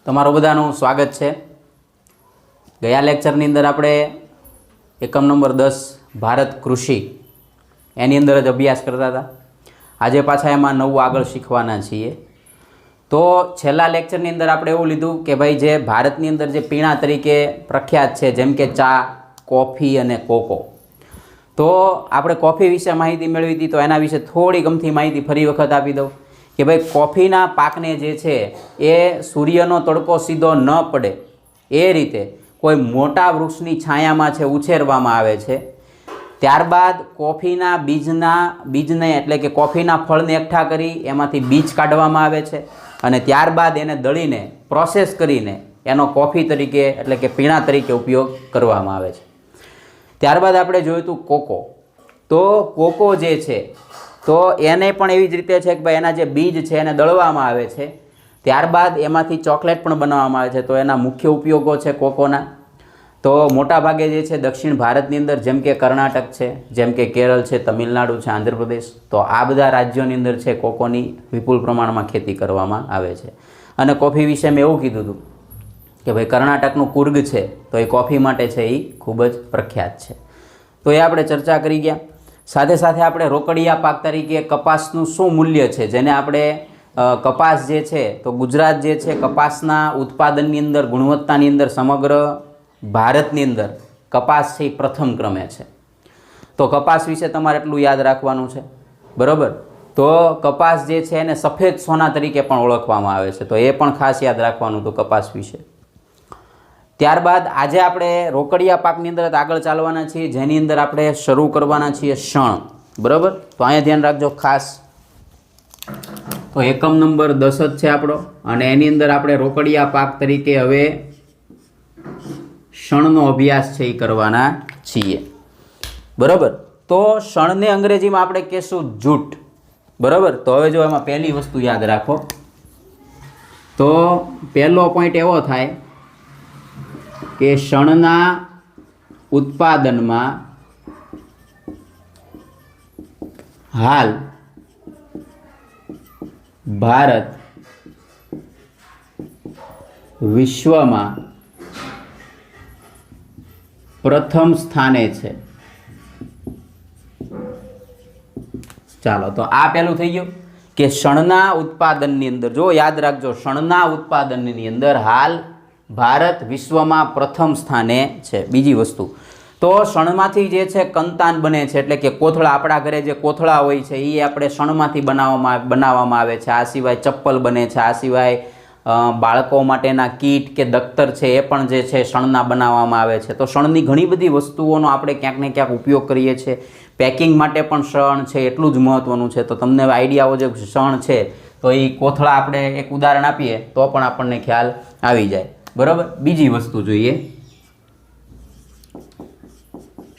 તમારું બધાનું સ્વાગત છે। ગયા લેક્ચરની અંદર આપણે એકમ નંબર 10 ભારત કૃષિ એની અંદર જ અભ્યાસ કરતા હતા। આજે પાછા એમાં નવું આગળ શીખવાના છીએ। તો છેલ્લા લેક્ચરની અંદર આપણે એવું લીધું કે ભાઈ જે ભારતની અંદર જે પીણા તરીકે પ્રખ્યાત છે જેમ કે ચા, કોફી અને કોકો, તો આપણે કોફી વિશે માહિતી મેળવી હતી। તો એના વિશે થોડી ગમતી માહિતી ફરી વખત આપી દઉં કે ભાઈ કોફીના પાકને જે છે એ સૂર્યનો તડકો સીધો ન પડે એ રીતે કોઈ મોટા વૃક્ષની છાયામાં છે ઉછેરવામાં આવે છે। ત્યારબાદ કોફીના બીજને એટલે કે કોફીના ફળને એકઠા કરી એમાંથી બીજ કાઢવામાં આવે છે અને ત્યારબાદ એને દળીને પ્રોસેસ કરીને એનો કોફી તરીકે એટલે કે પીણા તરીકે ઉપયોગ કરવામાં આવે છે। ત્યારબાદ આપણે જોયું હતું કોકો। તો કોકો જે છે તો એને પણ એવી જ રીતે છે કે ભાઈ એના જે બીજ છે એને દળવામાં આવે છે, ત્યારબાદ એમાંથી ચોકલેટ પણ બનાવવામાં આવે છે। તો એના મુખ્ય ઉપયોગો છે કોકોના, તો મોટાભાગે જે છે દક્ષિણ ભારતની અંદર જેમ કે કર્ણાટક છે, જેમ કે કેરળ છે, તમિલનાડુ છે, આંધ્રપ્રદેશ, તો આ બધા રાજ્યોની અંદર છે કોકોની વિપુલ પ્રમાણમાં ખેતી કરવામાં આવે છે। અને કોફી વિશે મેં એવું કીધું હતું કે ભાઈ કર્ણાટકનું કુર્ગ છે તો એ કોફી માટે છે એ ખૂબ જ પ્રખ્યાત છે। તો એ આપણે ચર્ચા કરી ગયા। સાથે સાથે આપણે રોકડિયા પાક તરીકે કપાસનું શું મૂલ્ય છે, જેને આપણે કપાસ જે છે તો ગુજરાત જે છે કપાસના ઉત્પાદનની અંદર ગુણવત્તાની અંદર સમગ્ર ભારતની અંદર કપાસ છે એ પ્રથમ ક્રમે છે। તો કપાસ વિશે તમારે એટલું યાદ રાખવાનું છે, બરાબર। તો કપાસ જે છે એને સફેદ સોના તરીકે પણ ઓળખવામાં આવે છે, તો એ પણ ખાસ યાદ રાખવાનું હતું કપાસ વિશે। ત્યારબાદ આજે આપણે રોકડિયા પાકની અંદર આગળ ચાલવાના છીએ, જેની અંદર આપણે શરૂ કરવાના છીએ શણ, બરાબર। તો અહીંયા ધ્યાન રાખજો ખાસ। તો એકમ નંબર 10 જ છે આપણો અને એની અંદર આપણે રોકડિયા પાક તરીકે હવે શણનો અભ્યાસ છે એ કરવાના છીએ, બરાબર। તો શણને અંગ્રેજીમાં આપણે કહેશું જૂટ, બરાબર। તો હવે જો એમાં પહેલી વસ્તુ યાદ રાખો, તો પહેલો પોઈન્ટ એવો થાય કે શણના ઉત્પાદનમાં હાલ ભારત વિશ્વમાં પ્રથમ સ્થાને છે। ચાલો, તો આ પહેલું થઈ ગયું કે શણના ઉત્પાદનની અંદર જો યાદ રાખજો, શણના ઉત્પાદનની અંદર હાલ ભારત વિશ્વમાં પ્રથમ સ્થાને છે। બીજી વસ્તુ, તો શણમાંથી જે છે કંતાન બને છે, એટલે કે કોથળા, આપણા ઘરે જે કોથળા હોય છે એ આપણે શણમાંથી બનાવવામાં આવે છે। આ સિવાય ચપ્પલ બને છે, આ સિવાય બાળકો માટેના કીટ કે દફતર છે એ પણ જે છે શણના બનાવવામાં આવે છે। તો શણની ઘણી બધી વસ્તુઓનો આપણે ક્યાંક ને ક્યાંક ઉપયોગ કરીએ છીએ। પેકિંગ માટે પણ શણ છે એટલું જ મહત્ત્વનું છે। તો તમને આઈડિયા હોય જે શણ છે તો એ કોથળા આપણે એક ઉદાહરણ આપીએ તો પણ આપણને ખ્યાલ આવી જાય, બરાબર। બીજી વસ્તુ જોઈએ,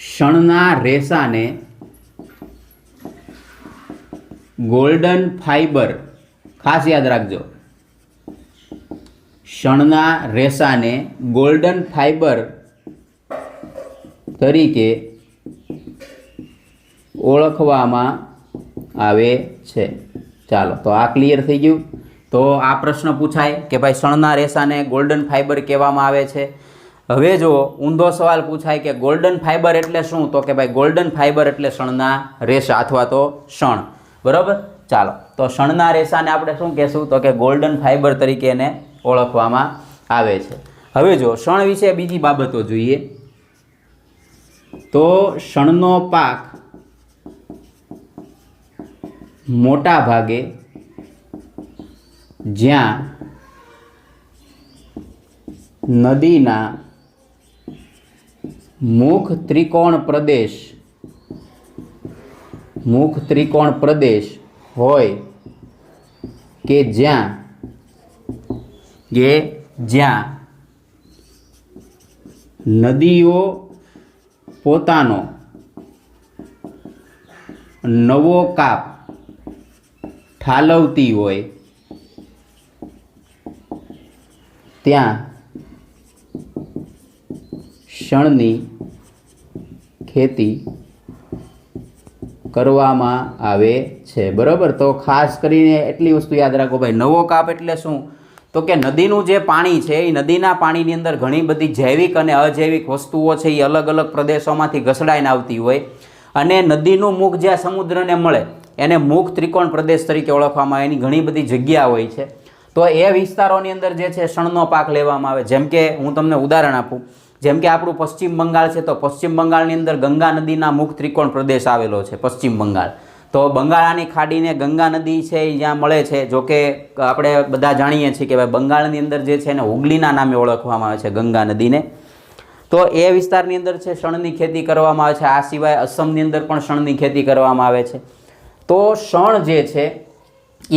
શણના રેસાને ગોલ્ડન ફાઈબર, ખાસ યાદ રાખજો, શણના રેસાને ગોલ્ડન ફાઈબર તરીકે ઓળખવામાં આવે છે। ચાલો, તો આ ક્લિયર થઈ ગયું। તો આ પ્રશ્ન પૂછાય કે ભાઈ શણના રેસાને ગોલ્ડન ફાઈબર કહેવામાં આવે છે। હવે જો ઊંધો સવાલ પૂછાય કે ગોલ્ડન ફાઈબર એટલે શું, તો કે ભાઈ ગોલ્ડન ફાઈબર એટલે શણના રેસા અથવા તો શણ, બરાબર। ચાલો, તો શણના રેસાને આપણે શું કહેશું, તો કે ગોલ્ડન ફાઈબર તરીકે એને ઓળખવામાં આવે છે। હવે જો શણ વિશે બીજી બાબતો જોઈએ, તો શણનો પાક મોટા ભાગે જ્યાં નદીના મુખ ત્રિકોણ પ્રદેશ હોય કે જ્યાં નદીઓ પોતાનો નવો કાપ ઠાલવતી હોય ત્યાં શણની ખેતી કરવામાં આવે છે, બરાબર। તો ખાસ કરીને એટલી વસ્તુ યાદ રાખો ભાઈ, નવો કાપ એટલે શું, તો કે નદીનું જે પાણી છે એ નદીના પાણીની અંદર ઘણી બધી જૈવિક અને અજૈવિક વસ્તુઓ છે એ અલગ અલગ પ્રદેશોમાંથી ઘસડાઈને આવતી હોય અને નદીનું મુખ જ્યાં સમુદ્રને મળે એને મુખ ત્રિકોણ પ્રદેશ તરીકે ઓળખવામાં આવે. એની ઘણી બધી જગ્યા હોય છે. તો એ વિસ્તારોની અંદર જે છે શણનો પાક લેવામાં આવે. જેમ કે હું તમને ઉદાહરણ આપું, જેમ કે આપણું પશ્ચિમ બંગાળ છે, તો પશ્ચિમ બંગાળની અંદર ગંગા નદીના મુખ ત્રિકોણ પ્રદેશ આવેલો છે પશ્ચિમ બંગાળ. તો બંગાળાની ખાડીને ગંગા નદી છે એ જ્યાં મળે છે. જો કે આપણે બધા જાણીએ છીએ કે ભાઈ બંગાળની અંદર જે છે એને હુગલીના નામે ઓળખવામાં આવે છે ગંગા નદીને. તો એ વિસ્તારની અંદર છે શણની ખેતી કરવામાં આવે છે. આ સિવાય અસમની અંદર પણ શણની ખેતી કરવામાં આવે છે. તો શણ જે છે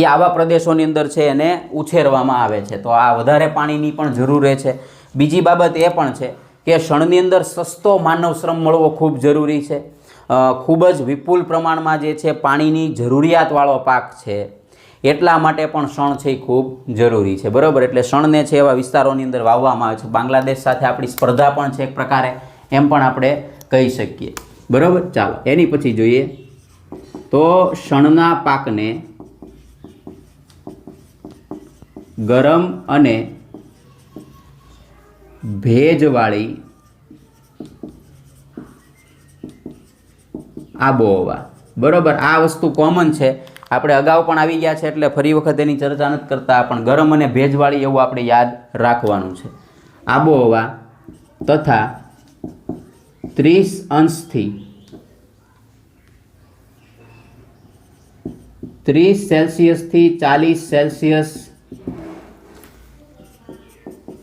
એ આવા પ્રદેશોની અંદર છે એને ઉછેરવામાં આવે છે. તો આ વધારે પાણીની પણ જરૂર રહે છે. બીજી બાબત એ પણ છે કે શણની અંદર સસ્તો માનવ શ્રમ મળવો ખૂબ જરૂરી છે. ખૂબ જ વિપુલ પ્રમાણમાં જે છે પાણીની જરૂરિયાતવાળો પાક છે, એટલા માટે પણ શણ છે એ ખૂબ જરૂરી છે. બરાબર, એટલે શણને છે એવા વિસ્તારોની અંદર વાવવામાં આવે છે. બાંગ્લાદેશ સાથે આપણી સ્પર્ધા પણ છે એક પ્રકારે, એમ પણ આપણે કહી શકીએ. બરાબર, ચાલો એની પછી જોઈએ તો શણના પાકને ગરમ અને ભેજવાળી આબોહવા. બરાબર, આ વસ્તુ કોમન છે, આપણે અગાઉ પણ આવી ગયા છે એટલે ફરી વખત એની ચર્ચા નથી કરતા. પણ ગરમ અને ભેજવાળી એવું આપણે યાદ રાખવાનું છે. આબોહવા તથા 30 અંશથી 30 સેલ્સિયસથી 40 સેલ્સિયસ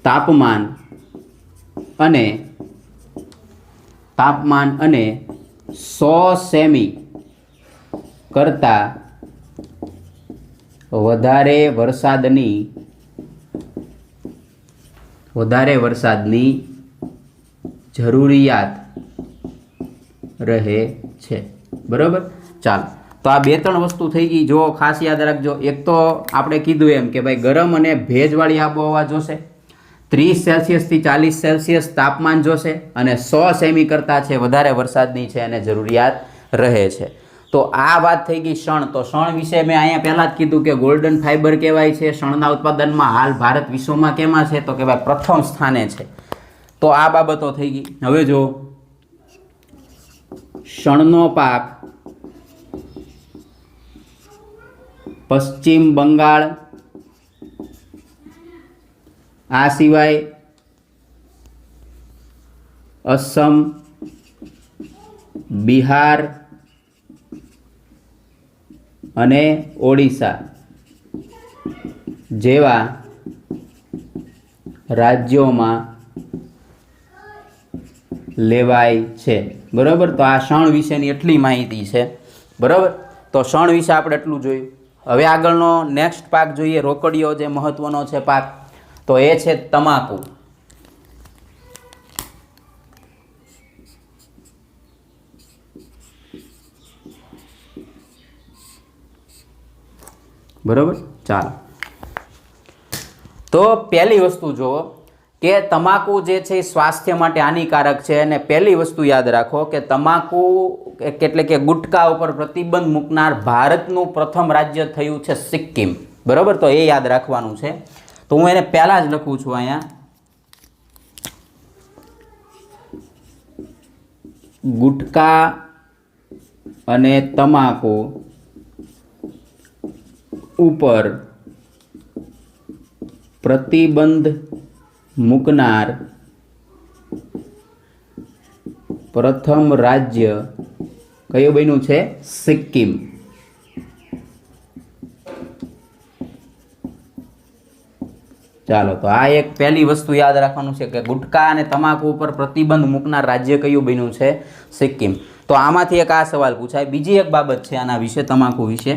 તાપમાન અને 100 સેમી કરતાં વધારે વરસાદની જરૂરિયાત રહે છે. બરાબર, ચાલો તો આ 2-3 વસ્તુ થઈ ગઈ. જો ખાસ યાદ રાખજો, એક તો આપણે કીધું એમ કે ભાઈ ગરમ અને ભેજવાળી આબોહવા જોશે, 30 સેલ્સિયસથી 40 સેલ્સિયસ તાપમાન જોશે અને 100 સેમી કરતાં છે વધારે વરસાદની છે એને જરૂરિયાત રહે છે. તો આ વાત થઈ ગઈ શણ. તો શણ વિશે મેં અહીંયા પહેલાં જ કીધું કે ગોલ્ડન ફાઇબર કહેવાય છે. શણના ઉત્પાદનમાં હાલ ભારત વિશ્વમાં કેમાં છે તો કે ભાઈ પ્રથમ સ્થાને છે. તો આ બાબતો થઈ ગઈ. હવે જો શણનો પાક પશ્ચિમ બંગાળ, આ સિવાય અસમ, બિહાર અને ઓડિશા જેવા રાજ્યોમાં લેવાય છે. બરાબર, તો આ શણ વિશેની એટલી માહિતી છે. બરાબર, તો શણ વિશે આપણે એટલું જોયું. હવે આગળનો નેક્સ્ટ પાક જોઈએ, રોકડીયો જે મહત્વનો છે પાક, તો એ છે તમાકુ. બરાબર, ચાલો તો પહેલી વસ્તુ જુઓ કે તમાકુ જે છે એ સ્વાસ્થ્ય માટે હાનિકારક છે. અને પહેલી વસ્તુ યાદ રાખો કે તમાકુ એટલે કે ગુટકા ઉપર પ્રતિબંધ મૂકનાર ભારતનું પ્રથમ રાજ્ય થયું છે સિક્કિમ. બરાબર, તો એ યાદ રાખવાનું છે. તો હું એને પહેલાં જ લખું છું અહીંયા, ગુટકા અને તમાકુ ઉપર પ્રતિબંધ મૂકનાર પ્રથમ રાજ્ય કયું બન્યું છે? સિક્કિમ. ચાલો, તો આ એક પહેલી વસ્તુ યાદ રાખવાનું છે કે ગુટકા અને તમાકુ ઉપર પ્રતિબંધ મૂકનાર રાજ્ય કયું બન્યું છે? સિક્કિમ. તો આમાંથી એક આ સવાલ પૂછાય. બીજી એક બાબત છે આના વિશે, તમાકુ વિશે,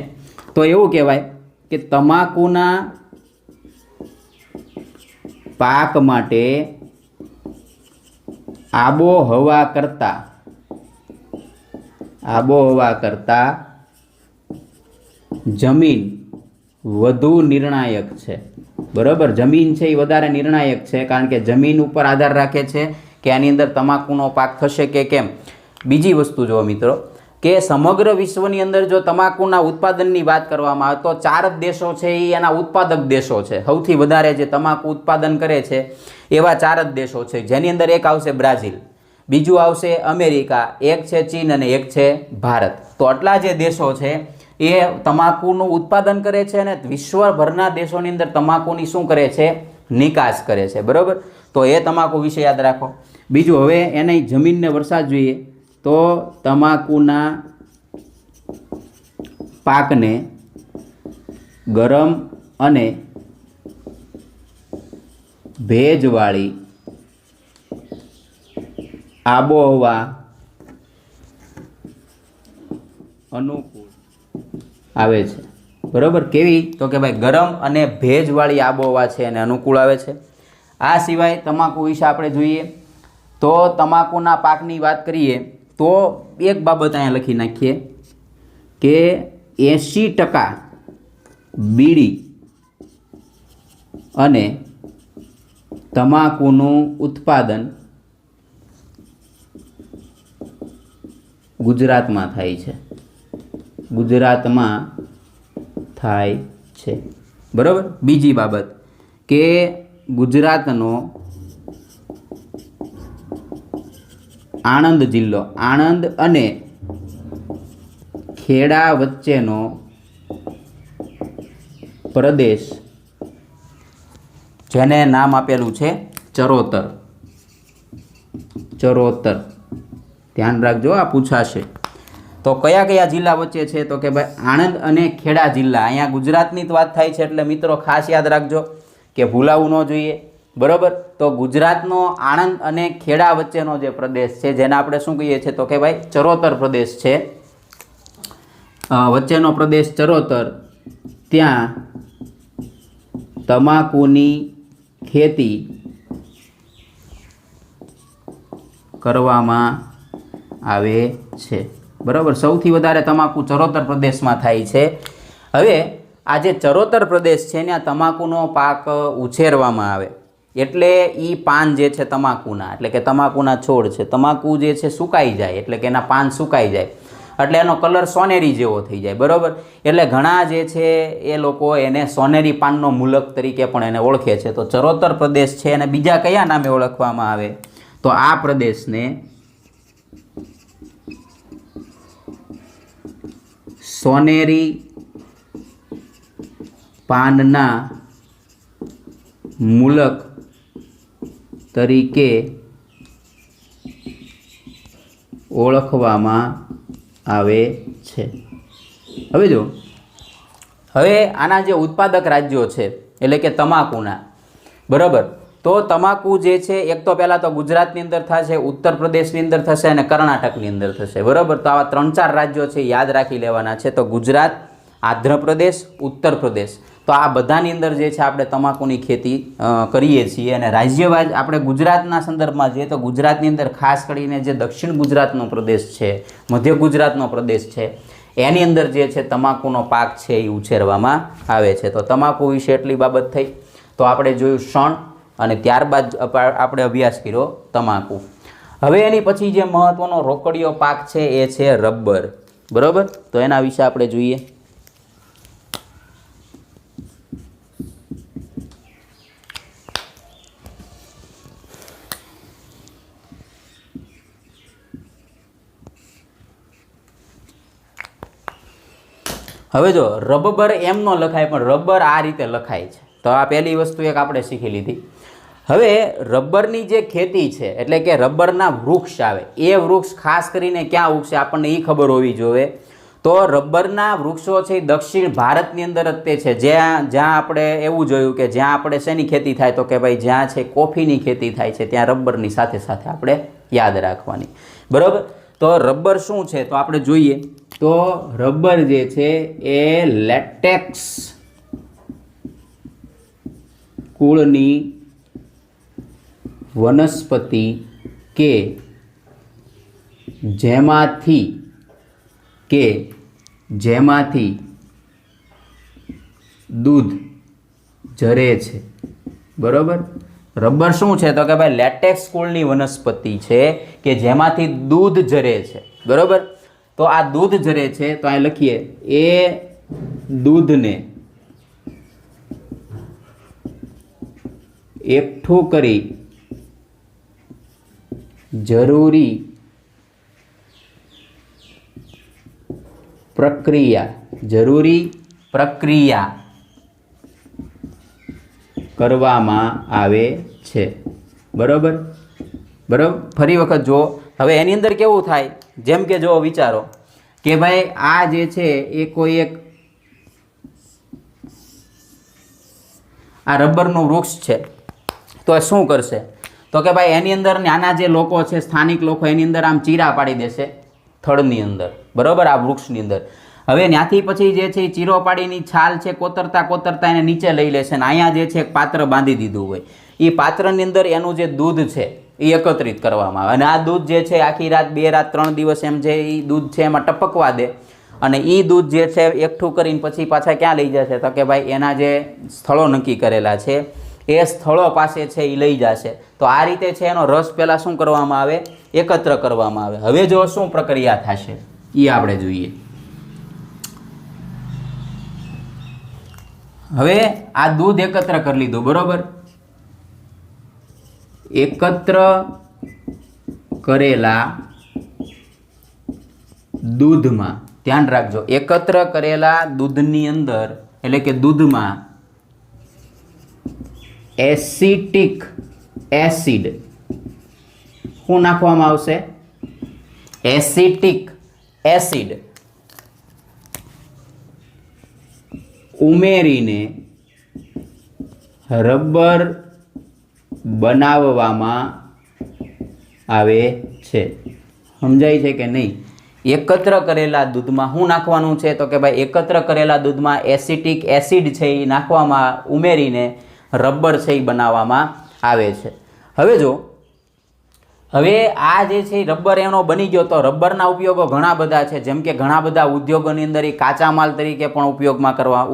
તો એવું કહેવાય કે તમાકુના પાક માટે આબોહવા કરતા જમીન વધુ નિર્ણાયક છે. બરાબર, જમીન છે એ વધારે નિર્ણાયક છે, કારણ કે જમીન ઉપર આધાર રાખે છે કે આની અંદર તમાકુનો પાક થશે કે કેમ. બીજી વસ્તુ જુઓ મિત્રો કે સમગ્ર વિશ્વની અંદર જો તમાકુના ઉત્પાદનની વાત કરવામાં આવે તો 4 જ દેશો છે એ એના ઉત્પાદક દેશો છે. સૌથી વધારે જે તમાકુ ઉત્પાદન કરે છે એવા 4 જ દેશો છે, જેની અંદર એક આવશે બ્રાઝિલ, બીજું આવશે અમેરિકા, એક છે ચીન અને એક છે ભારત. તો આટલા જે દેશો છે એ તમાકુનું ઉત્પાદન કરે છે અને વિશ્વભરના દેશોની અંદર તમાકુની શું કરે છે? નિકાસ કરે છે. બરાબર, તો એ તમાકુ વિશે યાદ રાખો. બીજું, હવે એને જમીનને વરસાદ જોઈએ તો તમાકુના પાકને ગરમ અને ભેજવાળી આબોહવા અનુકૂળ આવે છે. બરાબર, કેવી? તો કે ભાઈ ગરમ અને ભેજવાળી આબોહવા છે એને અનુકૂળ આવે છે. આ સિવાય તમાકુ વિશે આપણે જોઈએ તો તમાકુના પાકની વાત કરીએ તો એક બાબત અહીંયા લખી નાખીએ કે 80% બીડી અને તમાકુનું ઉત્પાદન ગુજરાતમાં થાય છે. ગુજરાતમાં થાય છે. બરાબર. બીજી બાબત કે ગુજરાતનો આણંદ જિલ્લો, આણંદ અને ખેડા વચ્ચેનો પ્રદેશ જેને નામ આપેલું છે ચરોતર. ચરોતર ધ્યાન રાખજો, આ પૂછાશે. તો કયા કયા જિલ્લા વચ્ચે છે? તો કે ભાઈ આણંદ અને ખેડા જિલ્લા. અહીંયા ગુજરાતની જ વાત થાય છે એટલે મિત્રો ખાસ યાદ રાખજો કે ભૂલાવું ન જોઈએ. બરાબર, તો ગુજરાતનો આણંદ અને ખેડા વચ્ચેનો જે પ્રદેશ છે જેને આપણે શું કહીએ છીએ? તો કે ભાઈ ચરોતર પ્રદેશ છે. વચ્ચેનો પ્રદેશ ચરોતર, ત્યાં તમાકુની ખેતી કરવામાં આવે છે. બરાબર, સૌથી વધારે તમાકુ ચરોતર પ્રદેશમાં થાય છે. હવે આ જે ચરોતર પ્રદેશ છે ત્યાં તમાકુનો પાક ઉછેરવામાં આવે એટલે એ પાન જે છે તમાકુના, એટલે કે તમાકુના છોડ છે, તમાકુ જે છે સુકાઈ જાય એટલે કે એના પાન સુકાઈ જાય એટલે એનો કલર સોનેરી જેવો થઈ જાય. બરાબર, એટલે ઘણા જે છે એ લોકો એને સોનેરી પાનનો મુલક તરીકે પણ એને ઓળખે છે. તો ચરોતર પ્રદેશ છે અને બીજા કયા નામે ઓળખવામાં આવે? તો આ પ્રદેશને સોનેરી પાનના મુલક તરીકે ઓળખવામાં આવે છે. હવે જો, હવે આના જે ઉત્પાદક રાજ્યો છે એટલે કે તમાકુના, બરાબર, તો તમાકુ જે છે એક તો પહેલાં તો ગુજરાતની અંદર થશે, ઉત્તર પ્રદેશની અંદર થશે અને કર્ણાટકની અંદર થશે. બરાબર, તો આવા 3-4 રાજ્યો છે યાદ રાખી લેવાના છે. તો ગુજરાત, આંધ્રપ્રદેશ, ઉત્તર પ્રદેશ, તો આ બધાની અંદર જે છે આપણે તમાકુની ખેતી કરીએ છીએ. અને રાજ્યવાઇઝ આપણે ગુજરાતના સંદર્ભમાં જોઈએ તો ગુજરાતની અંદર ખાસ કરીને જે દક્ષિણ ગુજરાતનો પ્રદેશ છે, મધ્ય ગુજરાતનો પ્રદેશ છે, એની અંદર જે છે તમાકુનો પાક છે એ ઉછેરવામાં આવે છે. તો તમાકુ વિશે એટલી બાબત થઈ. તો આપણે જોયું શણ અને ત્યારબાદ આપણે અભ્યાસ કર્યો તમાકુ. હવે એની પછી જે મહત્ત્વનો રોકડીયો પાક છે એ છે રબર. બરાબર, તો એના વિશે આપણે જોઈએ. હવે જો રબર એમ ન લખાય પણ રબર આ રીતે લખાય છે. તો આ પહેલી વસ્તુ એક આપણે શીખી લીધી. હવે રબરની જે ખેતી છે એટલે કે રબરના વૃક્ષ આવે, એ વૃક્ષ ખાસ કરીને ક્યાં ઉગશે આપણને એ ખબર હોવી જોઈએ. તો રબરના વૃક્ષો છે દક્ષિણ ભારતની અંદર જ તે છે જ્યાં આપણે એવું જોયું કે જ્યાં આપણે શેની ખેતી થાય? તો કે ભાઈ જ્યાં છે કોફીની ખેતી થાય છે ત્યાં રબરની સાથે સાથે આપણે યાદ રાખવાની. બરાબર, તો રબર શું છે તો આપણે જોઈએ. તો રબર જે છે એ લેટેક્સ કુળની વનસ્પતિ કે જેમાંથી દૂધ ઝરે છે. બરાબર, રબર શું છે તો કે ભાઈ લેટેક્સ કુળની વનસ્પતિ છે કે જેમાંથી દૂધ ઝરે છે. બરાબર, તો આ દૂધ જરે છે તો અહીં લખીએ એ દૂધને એકઠું કરી જરૂરી પ્રક્રિયા કરવામાં આવે છે. બરાબર. ફરી વખત જો હવે એની અંદર કેવું થાય, જેમ કે જો વિચારો કે ભાઈ આ જે છે એ કોઈ એક આ રબરનું વૃક્ષ છે, તો એ શું કરશે તો કે ભાઈ એની અંદર નાના જે લોકો છે, સ્થાનિક લોકો, એની અંદર આમ ચીરા પાડી દેશે થડની અંદર. બરાબર. આ વૃક્ષની અંદર હવે ત્યાંથી પછી જે છે એ ચીરો પાડીની છાલ છે કોતરતા એને નીચે લઈ લેશે ને અહીંયા જે છે એક પાત્ર બાંધી દીધું હોય, એ પાત્રની અંદર એનું જે દૂધ છે એ એકત્રિત કરવામાં આવે અને આ દૂધ જે છે આખી રાત 2 રાત 3 દિવસ એમ જે એ દૂધ છે એમાં ટપકવા દે અને એ દૂધ જે છે એકઠું કરીને પછી પાછા ક્યાં લઈ જશે તો કે ભાઈ એના જે સ્થળો નક્કી કરેલા છે એ સ્થળો પાસે છે એ લઈ જશે. તો આ રીતે છે એનો રસ પહેલાં શું કરવામાં આવે, એકત્ર કરવામાં આવે. હવે જો શું પ્રક્રિયા થશે એ આપણે જોઈએ. હવે આ દૂધ એકત્ર કરી લીધું. બરોબર. એકત્ર કરેલા દૂધમાં ધ્યાન રાખજો, એકત્ર કરેલા દૂધની અંદર એટલે કે દૂધમાં એસિટિક એસિડ શું નાખવામાં આવશે, એસિટિક એસિડ ઉમેરીને રબર બનાવવામાં આવે છે. સમજાય છે કે નહીં? એકત્ર કરેલા દૂધમાં શું નાખવાનું છે તો કે ભાઈ એકત્ર કરેલા દૂધમાં એસિટિક એસિડ છે એ નાખવામાં ઉમેરીને રબર છે એ બનાવવામાં આવે છે. હવે જો હવે આ જે છે રબર એનો બની ગયો તો રબરના ઉપયોગો ઘણા બધા છે, જેમ કે ઘણા બધા ઉદ્યોગોની અંદર એ કાચા માલ તરીકે પણ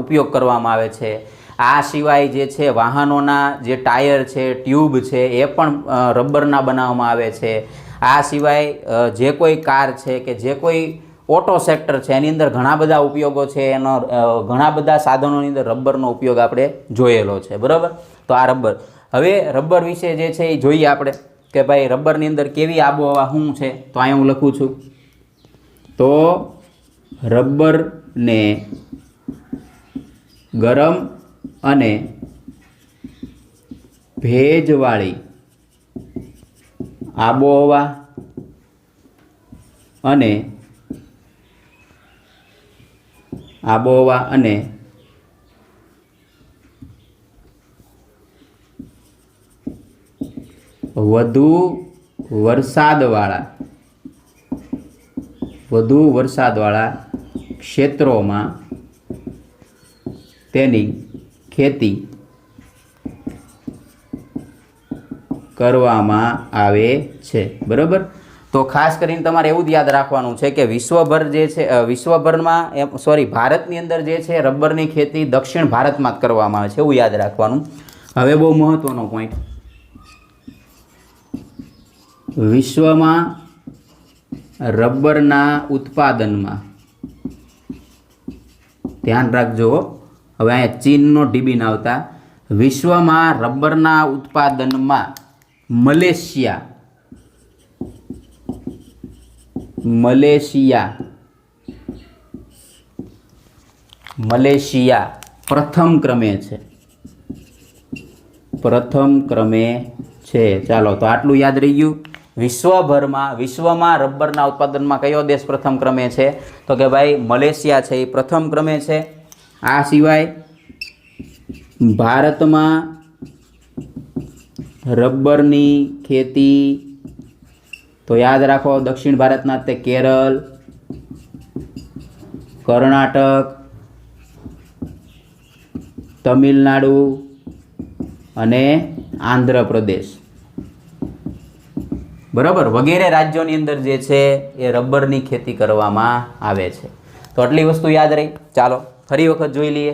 ઉપયોગ કરવામાં આવે છે. આ સિવાય જે છે વાહનોના જે ટાયર છે, ટ્યુબ છે એ પણ રબરના બનાવવામાં આવે છે. આ સિવાય જે કોઈ કાર છે કે જે કોઈ ઓટો સેક્ટર છે એની અંદર ઘણા બધા ઉપયોગો છે, એનો ઘણા બધા સાધનોની અંદર રબરનો ઉપયોગ આપણે જોયેલો છે. બરાબર. તો આ રબર, હવે રબર વિશે જે છે એ જોઈએ આપણે કે ભાઈ રબરની અંદર કેવી આબોહવા શું છે. તો અહીંયા હું લખું છું તો રબરને ગરમ અને ભેજવાળી આબોહવા અને વધુ વરસાદવાળા ક્ષેત્રોમાં તેની ખેતી કરવામાં આવે છે. બરાબર. તો ખાસ કરીને તમારે એવું જ યાદ રાખવાનું છે કે ભારતની અંદર જે છે રબરની ખેતી દક્ષિણ ભારતમાં જ કરવામાં આવે છે, એવું યાદ રાખવાનું. હવે બહુ મહત્વનો પોઈન્ટ, વિશ્વમાં રબરના ઉત્પાદનમાં ધ્યાન રાખજો. હવે અહીંયા ચીનનો ડીબી ના આવતા. વિશ્વમાં રબરના ઉત્પાદનમાં મલેશિયા પ્રથમ ક્રમે છે. ચાલો, તો આટલું યાદ રહી ગયું. વિશ્વમાં રબરના ઉત્પાદનમાં કયો દેશ પ્રથમ ક્રમે છે તો કે ભાઈ મલેશિયા છે એ પ્રથમ ક્રમે છે. આ સિવાય ભારતમાં રબરની ખેતી તો યાદ રાખો દક્ષિણ ભારતના તે કેરળ, કર્ણાટક, તમિલનાડુ અને આંધ્રપ્રદેશ. બરાબર. વગેરે રાજ્યોની અંદર જે છે એ રબરની ખેતી કરવામાં આવે છે. તો આટલી વસ્તુ યાદ રહી. ચાલો ફરી વખત જોઈ લઈએ.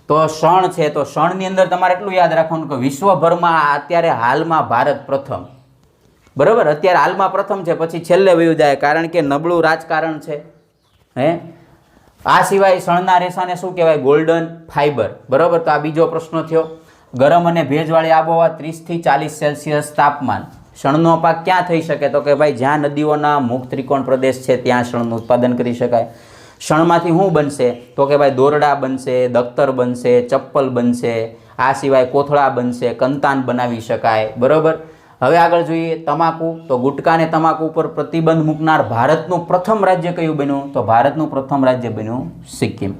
તો શણ છે, તો શણની અંદર તમારે એટલું યાદ રાખવાનું કે વિશ્વભરમાં અત્યારે હાલમાં ભારત પ્રથમ. બરાબર. અત્યારે હાલમાં પ્રથમ છે, પછી છેલ્લે વયું જાય કારણ કે નબળું રાજકારણ છે. હે આ સિવાય શણના રેસાને શું કહેવાય? ગોલ્ડન ફાઇબર, બરાબર. તો આ બીજો પ્રશ્ન થયો. ગરમ અને ભેજવાળી આબોહવા 30 થી 40 સેલ્સિયસ તાપમાન, શણનો પાક ક્યાં થઈ શકે? તો કે ભાઈ જ્યાં નદીઓના મુખ ત્રિકોણ પ્રદેશ છે ત્યાં શણનું ઉત્પાદન કરી શકાય. શણમાંથી શું બનશે? તો કે ભાઈ દોરડા બનશે, દખ્તર બનશે, ચપ્પલ બનશે, આ સિવાય કોથળા બનશે, કંતાન બનાવી શકાય, બરાબર. હવે આગળ જોઈએ તમાકુ. તો ગુટકા અને તમાકુ ઉપર પ્રતિબંધ મૂકનાર ભારતનું પ્રથમ રાજ્ય કયું બન્યું? તો ભારતનું પ્રથમ રાજ્ય બન્યું સિક્કિમ.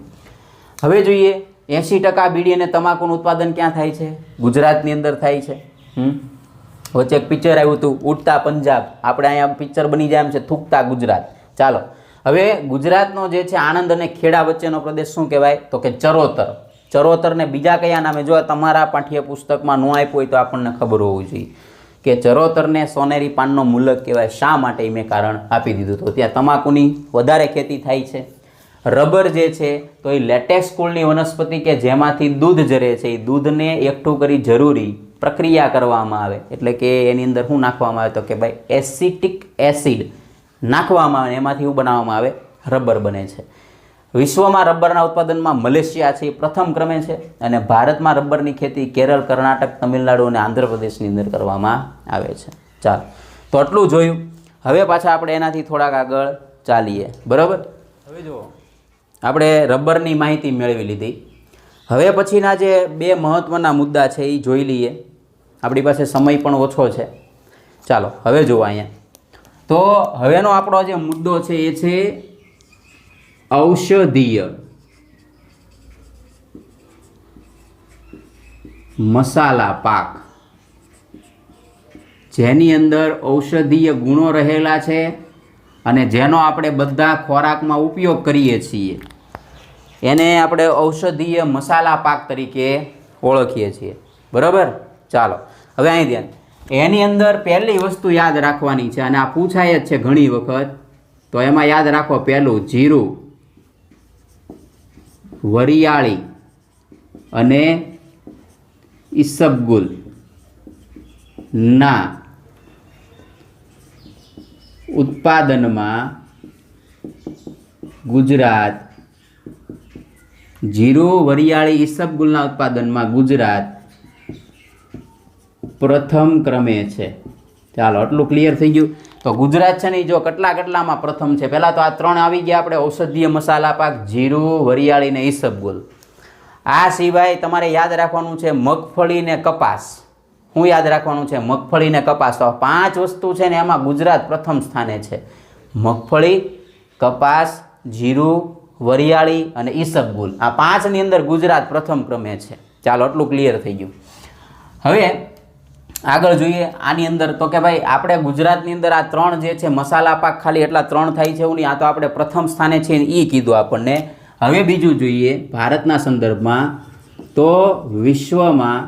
હવે જોઈએ 80% બીડી અને તમાકુનું ઉત્પાદન ક્યાં થાય છે? ગુજરાતની અંદર થાય છે. વચ્ચે એક પિક્ચર આવ્યું હતું ઉડતા પંજાબ, આપણે અહીંયા પિક્ચર બની જાય એમ છે થૂકતા ગુજરાત. ચાલો હવે ગુજરાતનો જે છે આણંદ અને ખેડા વચ્ચેનો પ્રદેશ શું કહેવાય? તો કે ચરોતર. ચરોતરને બીજા કયા નામે? જો તમારા પાઠ્યપુસ્તકમાં ન આપ્યું હોય તો આપણને ખબર હોવું જોઈએ કે ચરોતરને સોનેરી પાનનો મુલક કહેવાય. શા માટે મેં કારણ આપી દીધું હતું. ત્યાં તમાકુની વધારે ખેતી થાય છે. રબર જે છે તો એ લેટેક્સ કુળની વનસ્પતિ કે જેમાંથી દૂધ જરે છે, એ દૂધને એકઠું કરી જરૂરી પ્રક્રિયા કરવામાં આવે, એટલે કે એની અંદર શું નાખવામાં આવે? તો કે ભાઈ એસિટિક એસિડ નાખવામાં આવે, એમાંથી શું બનાવવામાં આવે? રબર બને છે. વિશ્વમાં રબરના ઉત્પાદનમાં મલેશિયા છે એ પ્રથમ ક્રમે છે, અને ભારતમાં રબરની ખેતી કેરળ, કર્ણાટક, તમિલનાડુ અને આંધ્રપ્રદેશની અંદર કરવામાં આવે છે. ચાલો તો આટલું જોયું. હવે પાછા આપણે એનાથી થોડાક આગળ ચાલીએ, બરાબર. હવે જુઓ આપણે રબરની માહિતી મેળવી લીધી. હવે પછીના જે બે મહત્ત્વના મુદ્દા છે એ જોઈ લઈએ. આપણી પાસે સમય પણ ઓછો છે. ચાલો હવે જુઓ અહીંયા. તો હવેનો આપણો જે મુદ્દો છે એ છે ઔષધીય મસાલા પાક, જેની અંદર ઔષધીય ગુણો રહેલા છે અને જેનો આપણે બધા ખોરાકમાં ઉપયોગ કરીએ છીએ, એને આપણે ઔષધીય મસાલા પાક તરીકે ઓળખીએ છીએ, બરાબર. ચાલો હવે અહીં ધ્યાન. એની અંદર પહેલી વસ્તુ યાદ રાખવાની છે, અને આ પૂછાય જ છે ઘણી વખત. તો એમાં યાદ રાખો, પહેલું જીરું, વરિયાળી અને ઈસબગુલ ના ઉત્પાદનમાં ગુજરાત, જીરું, વરિયાળી, ઈસબગુલના ઉત્પાદનમાં ગુજરાત પ્રથમ ક્રમે છે. ચાલો આટલું ક્લિયર થઈ ગયું. તો ગુજરાત છે ને જો કેટલામાં પ્રથમ છે? પહેલાં તો આ ત્રણ આવી ગયા આપણે, ઔષધીય મસાલા પાક, જીરું, વરિયાળી ને ઈસબગુલ. આ સિવાય તમારે યાદ રાખવાનું છે મગફળી ને કપાસ. શું યાદ રાખવાનું છે? મગફળી ને કપાસ. તો 5 વસ્તુ છે ને એમાં ગુજરાત પ્રથમ સ્થાને છે. મગફળી, કપાસ, જીરું, વરિયાળી અને ઈસબગુલ, આ 5ની અંદર ગુજરાત પ્રથમ ક્રમે છે. ચાલો આટલું ક્લિયર થઈ ગયું. હવે આગળ જોઈએ આની અંદર. તો કે ભાઈ આપણે ગુજરાતની અંદર આ 3 જે છે મસાલા પાક ખાલી એટલા 3 થાય છે એવું નહીં, આ તો આપણે પ્રથમ સ્થાને છે એ કીધું આપણને. હવે બીજું જોઈએ ભારતના સંદર્ભમાં. તો વિશ્વમાં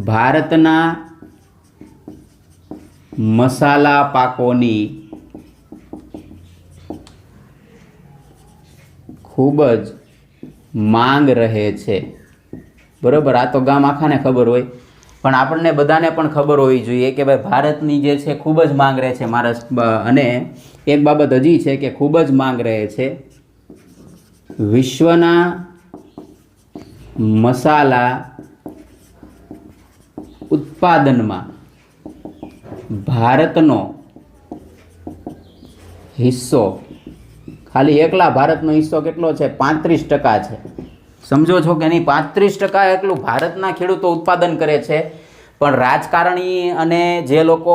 ભારતના મસાલા પાકોની ખૂબ જ માંગ રહે છે, બરાબર. આ તો ગામ આખાને ખબર હોય, પણ આપણને બધાને પણ ખબર હોવી જોઈએ કે ભાઈ ભારતની જે છે ખૂબ જ માંગ રહે છે અને એક બાબત હજી છે કે ખૂબ જ માંગ રહે છે વિશ્વના મસાલા ઉત્પાદનમાં ભારતનો હિસ્સો, ખાલી એકલા ભારતનો હિસ્સો કેટલો છે? 35% છે. સમજો છો કે નહીં? 35% એટલું ભારતના ખેડૂતો ઉત્પાદન કરે છે, પણ રાજકારણી અને જે લોકો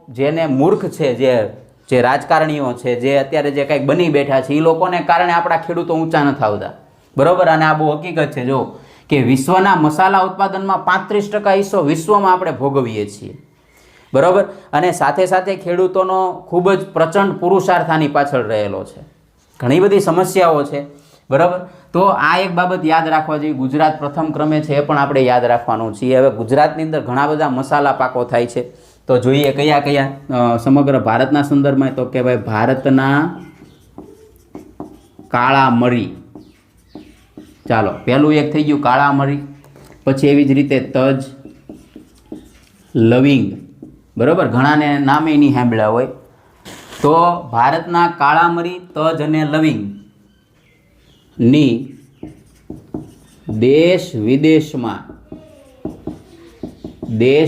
જેને મૂર્ખ છે, જે રાજકારણીઓ છે, જે અત્યારે જે કંઈક બની બેઠા છે, એ લોકોને કારણે આપણા ખેડૂતો ઊંચા નથી આવતા, બરાબર. અને આ બહુ હકીકત છે જો કે વિશ્વના મસાલા ઉત્પાદનમાં 35% હિસ્સો વિશ્વમાં આપણે ભોગવીએ છીએ, બરાબર. અને સાથે સાથે ખેડૂતોનો ખૂબ જ પ્રચંડ પુરુષાર્થ આની પાછળ રહેલો છે. ઘણી બધી સમસ્યાઓ છે, બરાબર. તો આ એક બાબત યાદ રાખવા જોઈએ. ગુજરાત પ્રથમ ક્રમે છે એ પણ આપણે યાદ રાખવાનું છે. હવે ગુજરાતની અંદર ઘણા બધા મસાલા પાકો થાય છે, તો જોઈએ કયા કયા સમગ્ર ભારતના સંદર્ભમાં. તો કે ભાઈ ભારતના કાળા મરી. ચાલો પહેલું એક થઈ ગયું કાળા મરી, પછી એવી જ રીતે તજ, લવિંગ, બરાબર. ઘણાને નામે નહીં સાંભળ્યા હોય. તો ભારતના કાળા મરી, તજ અને લવિંગની દેશ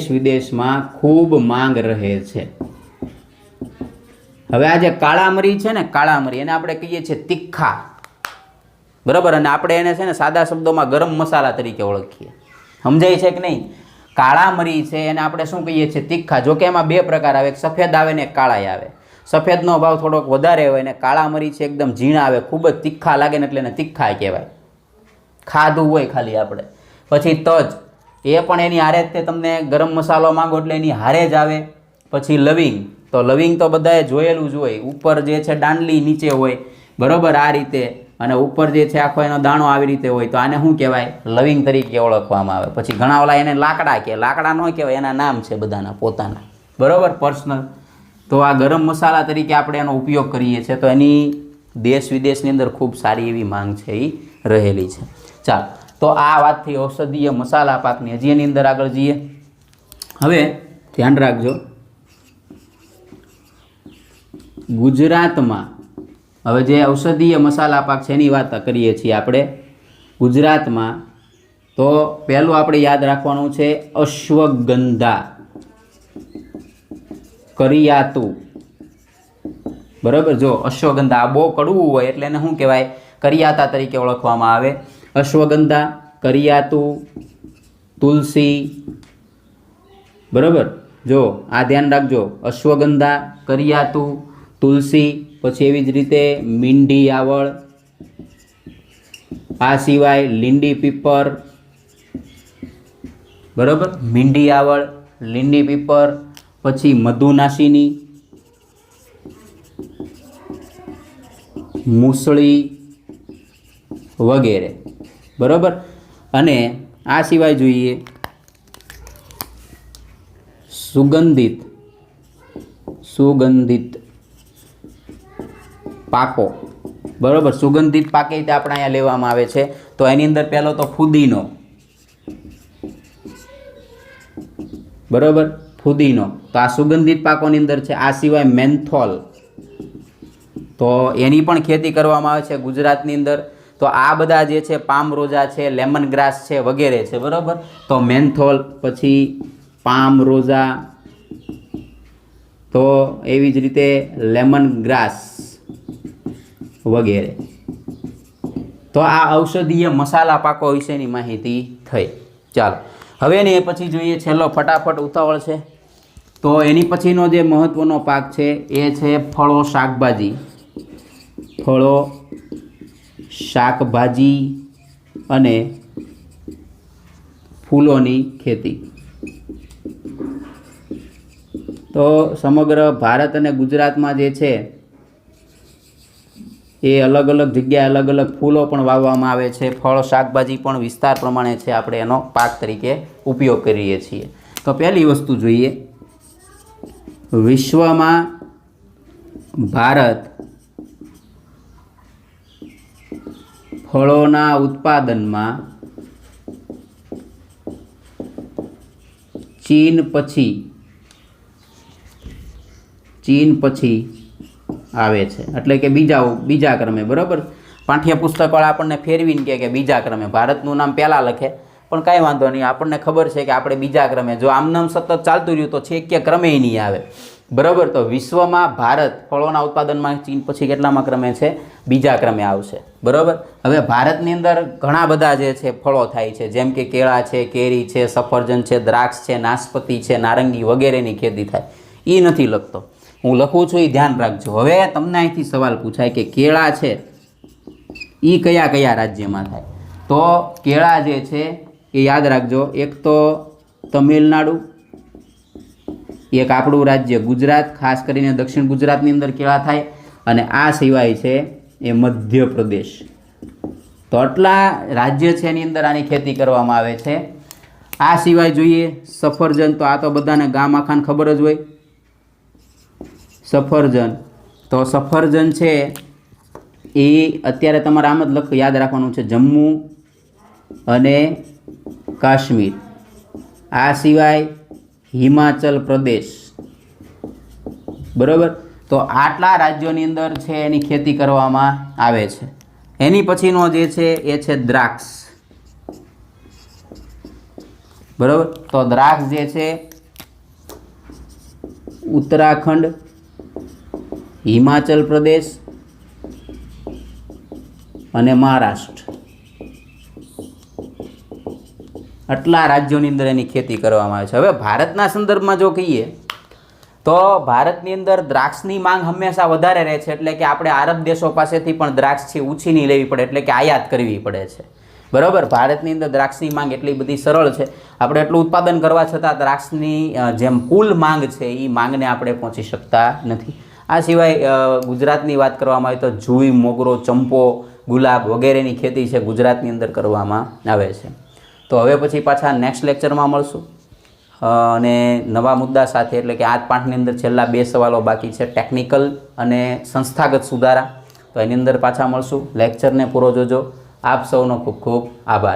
વિદેશમાં ખૂબ માંગ રહે છે. હવે આ જે કાળા મરી છે ને, કાળા મરી એને આપણે કહીએ છીએ તીખા, બરાબર, અને આપણે એને છે ને સાદા શબ્દોમાં ગરમ મસાલા તરીકે ઓળખીએ. સમજાય છે કે નહીં? કાળા મરી છે એને આપણે શું કહીએ છીએ? તીખા. જો કે એમાં બે પ્રકાર આવે, એક સફેદ આવે ને એક કાળા આવે. સફેદનો ભાવ થોડોક વધારે હોય ને કાળા મરી છે એકદમ ઝીણા આવે, ખૂબ જ તીખા લાગે ને એટલે એને તીખા કહેવાય. ખાધું હોય ખાલી આપણે. પછી તજ, એ પણ એની હારે જ તે તમને ગરમ મસાલો માંગો એટલે એની હારે જ આવે. પછી લવિંગ, તો લવિંગ તો બધાએ જોયેલું જ હોય, ઉપર જે છે દાંડલી નીચે હોય, બરાબર, આ રીતે, અને ઉપર જે છે આખો એનો દાણો આવી રીતે હોય, તો આને શું કહેવાય? લવિંગ તરીકે ઓળખવામાં આવે. પછી ઘણા ઓલા એને લાકડા કહે, લાકડા ન કહેવાય, એના નામ છે બધાના પોતાના, બરાબર, પર્સનલ. તો આ ગરમ મસાલા તરીકે આપણે એનો ઉપયોગ કરીએ છીએ, તો એની દેશ વિદેશની અંદર ખૂબ સારી એવી માંગ છે એ રહેલી છે. ચાલો, તો આ વાત થઈ ઔષધીય મસાલા પાકની. હજી એની અંદર આગળ જઈએ. હવે ધ્યાન રાખજો, ગુજરાતમાં હવે જે ઔષધીય મસાલા પાક છે એની વાત કરીએ છીએ આપણે ગુજરાતમાં, તો પહેલું આપણે યાદ રાખવાનું છે અશ્વગંધા, કરિયાતું, બરાબર. જો અશ્વગંધા આ બહુ કડવું હોય એટલે એને શું કહેવાય? કરિયાતા તરીકે ઓળખવામાં આવે. અશ્વગંધા, કરિયાતું, તુલસી, બરાબર. જો આ ધ્યાન રાખજો, અશ્વગંધા, કરિયાતું, તુલસી, પછી એવી જ રીતે મીંઢી આવળ, આ સિવાય લીંડી પીપર, બરાબર, મીંઢી આવળ, લીંડી પીપર, પછી મધુનાશિની, મૂસળી વગેરે, બરાબર. અને આ સિવાય જોઈએ સુગંધિત પાકો, બરાબર. સુગંધિત પાકે આપણે અહીંયા લેવામાં આવે છે. તો એની અંદર પહેલો તો ફુદીનો, બરાબર, ફુદીનો, તો આ સુગંધિત પાકોની અંદર છે. આ સિવાય મેન્થોલ, તો એની પણ ખેતી કરવામાં આવે છે ગુજરાતની અંદર. તો આ બધા જે છે પામ રોઝા છે, લેમન ગ્રાસ છે વગેરે છે, બરાબર. તો મેન્થોલ, પછી પામ રોઝા, તો એવી જ રીતે લેમન ગ્રાસ વગેરે. તો આ ઔષધીય મસાલા પાકો વિશેની માહિતી થઈ. ચાલો, હવે એની પછી જોઈએ છેલ્લો, ફટાફટ ઉતાવળ છે, તો એની પછીનો જે મહત્ત્વનો પાક છે એ છે ફળો શાકભાજી અને ફૂલોની ખેતી. તો સમગ્ર ભારત અને ગુજરાતમાં જે છે એ અલગ અલગ જગ્યાએ અલગ અલગ ફૂલો પણ વાવવામાં આવે છે. ફળ શાકભાજી પણ વિસ્તાર પ્રમાણે છે, આપણે એનો પાક તરીકે ઉપયોગ કરીએ છીએ. તો પહેલી વસ્તુ જોઈએ, વિશ્વમાં ભારત ફળોના ઉત્પાદનમાં ચીન પછી આવે છે, એટલે કે બીજા ક્રમે, બરાબર. પાઠ્યપુસ્તકવાળા આપણને ફેરવીને કે બીજા ક્રમે, ભારતનું નામ પહેલાં લખે, પણ કાંઈ વાંધો નહીં, આપણને ખબર છે કે આપણે બીજા ક્રમે, જો આમનામ સતત ચાલતું રહ્યું તો છેક ક્રમે નહીં આવે, બરાબર. તો વિશ્વમાં ભારત ફળોના ઉત્પાદનમાં ચીન પછી કેટલામાં ક્રમે છે? બીજા ક્રમે આવશે, બરાબર. હવે ભારતની અંદર ઘણા બધા જે છે ફળો થાય છે, જેમ કે કેળા છે, કેરી છે, સફરજન છે, દ્રાક્ષ છે, નાશપતિ છે, નારંગી વગેરેની ખેતી થાય. એ નથી લખતો, હું લખું છું, એ ધ્યાન રાખજો. હવે તમને અહીંથી સવાલ પૂછાય કે કેળા છે એ કયા કયા રાજ્યમાં થાય? તો કેળા જે છે એ યાદ રાખજો, એક તો તમિલનાડુ, એક આપણું રાજ્ય ગુજરાત, ખાસ કરીને દક્ષિણ ગુજરાતની અંદર કેળા થાય, અને આ સિવાય છે એ મધ્યપ્રદેશ. તો આટલા રાજ્ય છે એની અંદર આની ખેતી કરવામાં આવે છે. આ સિવાય જોઈએ સફરજન, તો આ તો બધાને ગામ આખાને ખબર જ હોય. સફરજન, તો સફરજન છે એ અત્યારે તમારે આમ જ યાદ રાખવાનું છે, જમ્મુ અને કાશ્મીર. આ સિવાય હિમાચલ પ્રદેશ, બરાબર. તો આટલા રાજ્યોની અંદર છે એની ખેતી કરવામાં આવે છે. એની પછીનો જે છે એ છે દ્રાક્ષ. બરાબર. તો દ્રાક્ષ જે છે ઉત્તરાખંડ, હિમાચલ પ્રદેશ અને મહારાષ્ટ્ર આટલા રાજ્યોની અંદર એની ખેતી કરવામાં આવે છે. હવે ભારતના સંદર્ભમાં જો કહીએ તો ભારતની અંદર દ્રાક્ષની માંગ હંમેશા વધારે રહે છે, એટલે કે આપણે આરબ દેશો પાસેથી પણ દ્રાક્ષ છે ઉછીની લેવી પડે, એટલે કે આયાત કરવી પડે છે. બરાબર. ભારતની અંદર દ્રાક્ષની માંગ એટલી બધી સરળ છે, આપણે એટલું ઉત્પાદન કરવા છતાં દ્રાક્ષની જેમ કુલ માંગ છે એ માંગને આપણે પહોંચી શકતા નથી. આ સિવાય ગુજરાતની વાત કરવામાં આવે તો જુઈ, મોગરો, ચંપો, ગુલાબ વગેરેની ખેતી છે ગુજરાતની અંદર કરવામાં આવે છે. તો હવે પછી પાછા નેક્સ્ટ લેક્ચરમાં મળશું અને નવા મુદ્દા સાથે, એટલે કે આ પાઠની અંદર છેલ્લા 2 સવાલો બાકી છે, ટેકનિકલ અને સંસ્થાગત સુધારા. તો એની અંદર પાછા મળશું. લેક્ચરને પૂરો જોજો. આપ સૌનો ખૂબ ખૂબ આભાર.